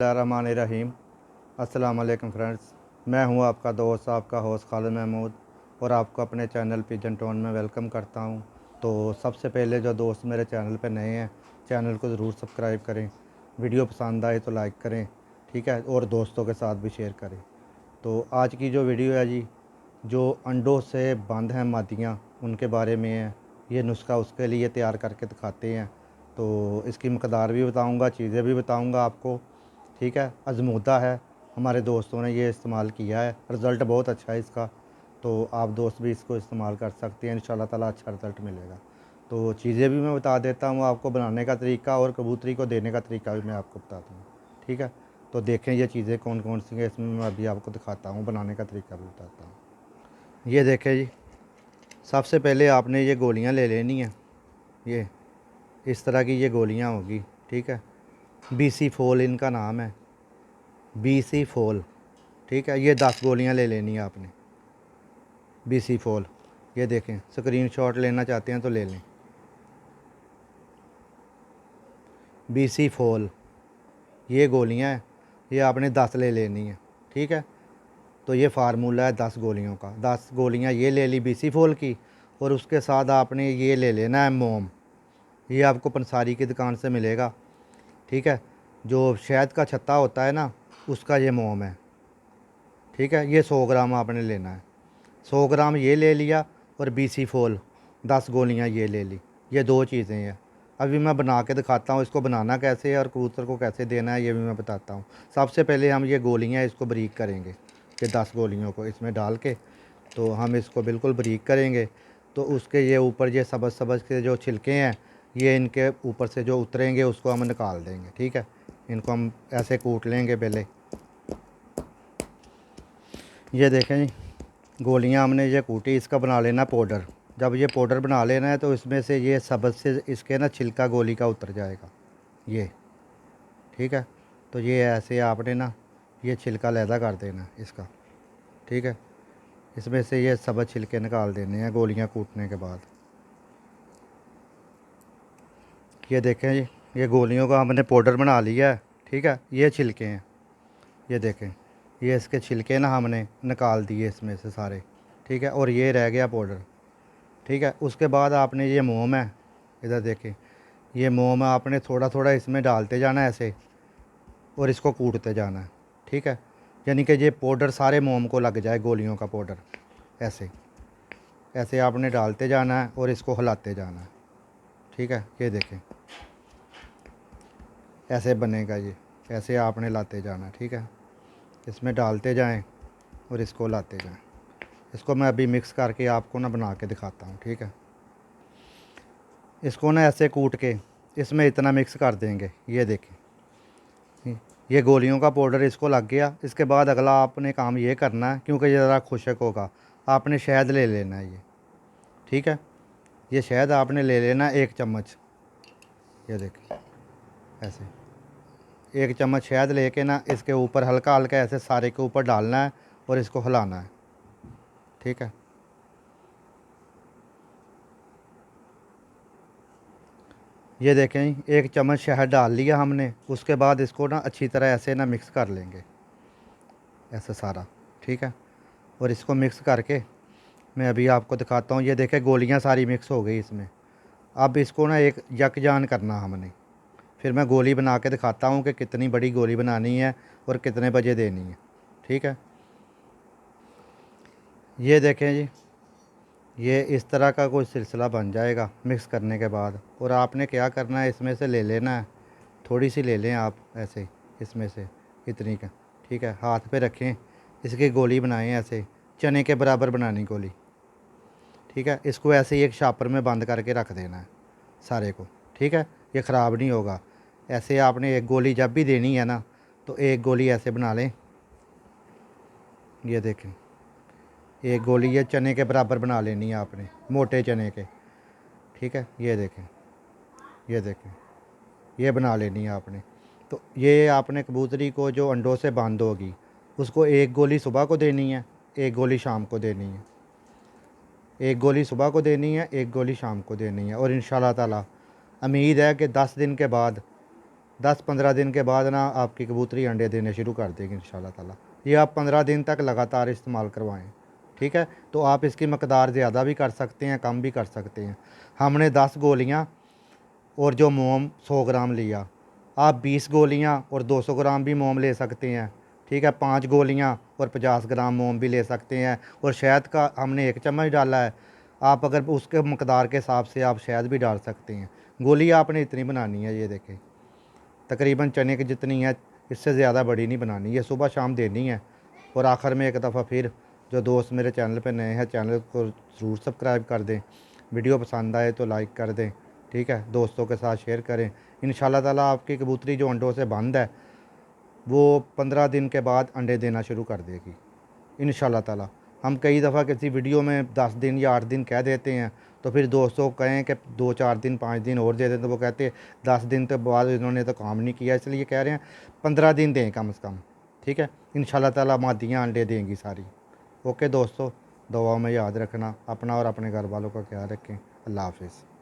बिस्मिल्लाहिर्रहमानिर्रहीम। अस्सलाम वालेकुम फ्रेंड्स, मैं हूं आपका दोस्त आपका होस्ट खालिद महमूद और आपको अपने चैनल पिजन टोन में वेलकम करता हूं। तो सबसे पहले जो दोस्त मेरे चैनल पे नए हैं, चैनल को ज़रूर सब्सक्राइब करें। वीडियो पसंद आए तो लाइक करें, ठीक है, और दोस्तों के साथ भी शेयर करें। तो आज की जो वीडियो है जी, जो अंडों से बंद हैं मादियाँ, उनके बारे में है। ये नुस्खा उसके लिए तैयार करके दिखाते हैं। तो इसकी मकदार भी बताऊंगा, चीज़ें भी बताऊंगा आपको, ठीक है। आजमूदा है, हमारे दोस्तों ने ये इस्तेमाल किया है, रिज़ल्ट बहुत अच्छा है इसका। तो आप दोस्त भी इसको इस्तेमाल कर सकते हैं, इंशाल्लाह ताला अच्छा रिज़ल्ट मिलेगा। तो चीज़ें भी मैं बता देता हूँ आपको, बनाने का तरीका और कबूतरी को देने का तरीका भी मैं आपको बताता हूँ, ठीक है। तो देखें ये चीज़ें कौन कौन सी हैं, इसमें मैं अभी आपको दिखाता हूँ, बनाने का तरीका भी बताता हूँ। ये देखें जी, सबसे पहले आपने ये गोलियाँ ले लेनी हैं। ये इस तरह की ये गोलियाँ होगी, ठीक है। BC फोल इनका नाम है, BC फोल, ठीक है। ये 10 गोलियां ले लेनी है आपने, BC फोल। ये देखें, स्क्रीनशॉट लेना चाहते हैं तो ले लें। BC फोल, ये गोलियां हैं, ये आपने 10 ले लेनी है, ठीक है। तो ये फार्मूला है 10 गोलियों का। 10 गोलियां ये ले ली BC फोल की, और उसके साथ आपने ये ले लेना है मोम। ये आपको पंसारी की दुकान से मिलेगा, ठीक है। जो शहद का छत्ता होता है ना, उसका ये मोम है, ठीक है। ये 100 ग्राम आपने लेना है। 100 ग्राम ये ले लिया, और BC फोल 10 गोलियां ये ले ली। ये दो चीज़ें हैं। अभी मैं बना के दिखाता हूँ इसको बनाना कैसे है और कबूतर को कैसे देना है, ये भी मैं बताता हूँ। सबसे पहले हम ये गोलियां इसको बारीक करेंगे। ये 10 गोलियों को इसमें डाल के तो हम इसको बिल्कुल बारीक करेंगे। तो उसके ये ऊपर ये सब्ज़ सब्ज़ के जो छिलके हैं, ये इनके ऊपर से जो उतरेंगे उसको हम निकाल देंगे, ठीक है। इनको हम ऐसे कूट लेंगे पहले। ये देखें जी, गोलियां हमने ये कूटी, इसका बना लेना पाउडर। जब ये पाउडर बना लेना है तो इसमें से ये सब्ज़ से इसके ना छिलका गोली का उतर जाएगा, ये, ठीक है। तो ये ऐसे आपने ना ये छिलका लहदा कर देना इसका, ठीक है। इसमें से ये सब्ज़ छिलके निकाल देने हैं गोलियां कूटने के बाद। ये देखें जी, ये गोलियों का हमने पाउडर बना लिया है, ठीक है। ये छिलके हैं, ये देखें, ये इसके छिलके ना हमने निकाल दिए इसमें से सारे, ठीक है। और ये रह गया पाउडर, ठीक है। उसके बाद आपने ये मोम है, इधर देखें, ये मोम है, आपने थोड़ा थोड़ा इसमें डालते जाना है ऐसे, और इसको कूटते जाना है, ठीक है। यानी कि ये पाउडर सारे मोम को लग जाए, गोलियों का पाउडर। ऐसे ऐसे आपने डालते जाना है और इसको हिलाते जाना है, ठीक है। ये देखें, ऐसे बनेगा ये, ऐसे आपने लाते जाना है, ठीक है। इसमें डालते जाएं और इसको लाते जाएं। इसको मैं अभी मिक्स करके आपको ना बना के दिखाता हूँ, ठीक है। इसको ना ऐसे कूट के इसमें इतना मिक्स कर देंगे। ये देखें, ये गोलियों का पाउडर इसको लग गया। इसके बाद अगला आपने काम ये करना है, क्योंकि ये ज़रा खुशक होगा, आपने शहद ले लेना है ये, ठीक है। ये शहद आपने ले लेना है 1 चम्मच। ये देखें, ऐसे 1 चम्मच शहद लेके ना इसके ऊपर हल्का हल्का ऐसे सारे के ऊपर डालना है और इसको हिलाना है, ठीक है। ये देखें, 1 चम्मच शहद डाल लिया हमने। उसके बाद इसको ना अच्छी तरह ऐसे ना मिक्स कर लेंगे, ऐसे सारा, ठीक है। और इसको मिक्स करके मैं अभी आपको दिखाता हूँ। ये देखें, गोलियाँ सारी मिक्स हो गई इसमें। अब इसको ना एक यकजान करना हमने, फिर मैं गोली बना के दिखाता हूँ कि कितनी बड़ी गोली बनानी है और कितने बजे देनी है, ठीक है। ये देखें जी, ये इस तरह का कोई सिलसिला बन जाएगा मिक्स करने के बाद। और आपने क्या करना है, इसमें से ले लेना है, थोड़ी सी ले लें आप ऐसे, इसमें से इतनी का, ठीक है। हाथ पे रखें, इसकी गोली बनाएं ऐसे, चने के बराबर बनानी गोली, ठीक है। इसको ऐसे ही एक शापर में बंद करके रख देना है सारे को, ठीक है। ये ख़राब नहीं होगा। ऐसे आपने एक गोली जब भी देनी है ना, तो एक गोली ऐसे बना लें। ये देखें, एक गोली ये चने के बराबर बना लेनी है आपने, मोटे चने के, ठीक है। ये देखें, ये देखें, ये बना लेनी है आपने। तो ये आपने कबूतरी को जो अंडों से बांध होगी, उसको एक गोली सुबह को देनी है, एक गोली शाम को देनी है। एक गोली सुबह को देनी है, एक गोली शाम को देनी है। और इंशाल्लाह ताला उम्मीद है कि 10 दिन के बाद 10-15 दिन के बाद ना आपकी कबूतरी अंडे देने शुरू कर देगी इंशाल्लाह ताला। ये आप 15 दिन तक लगातार इस्तेमाल करवाएं, ठीक है। तो आप इसकी मकदार ज़्यादा भी कर सकते हैं, कम भी कर सकते हैं। हमने 10 गोलियां और जो मोम 100 ग्राम लिया। आप 20 गोलियां और 200 ग्राम भी मोम ले सकते हैं, ठीक है। 5 गोलियां और 50 ग्राम मोम भी ले सकते हैं। और शहद का हमने 1 चम्मच डाला है। आप अगर उसके मकदार के हिसाब से आप शहद भी डाल सकते हैं। गोली आपने इतनी बनानी है, ये देखें, तकरीबन चने की जितनी है, इससे ज़्यादा बड़ी नहीं बनानी, ये सुबह शाम देनी है। और आखिर में एक दफ़ा फिर, जो दोस्त मेरे चैनल पे नए हैं, चैनल को ज़रूर सब्सक्राइब कर दें। वीडियो पसंद आए तो लाइक कर दें, ठीक है। दोस्तों के साथ शेयर करें। इंशाल्लाह ताला आपकी कबूतरी जो अंडों से बंद है, वो 15 दिन के बाद अंडे देना शुरू कर देगी इंशाल्लाह ताला। हम कई दफ़ा किसी वीडियो में 10 दिन या 8 दिन कह देते हैं, तो फिर दोस्तों कहें कि 2-4 दिन 5 दिन और दे दें, तो वो कहते हैं 10 दिन के बाद इन्होंने तो काम नहीं किया, इसलिए कह रहे हैं 15 दिन दें कम से कम, ठीक है। इंशाल्लाह ताला मादियाँ अंडे देंगी सारी। ओके दोस्तों, दुआओं में याद रखना, अपना और अपने घर वालों का ख्याल रखें। अल्लाह हाफिज़।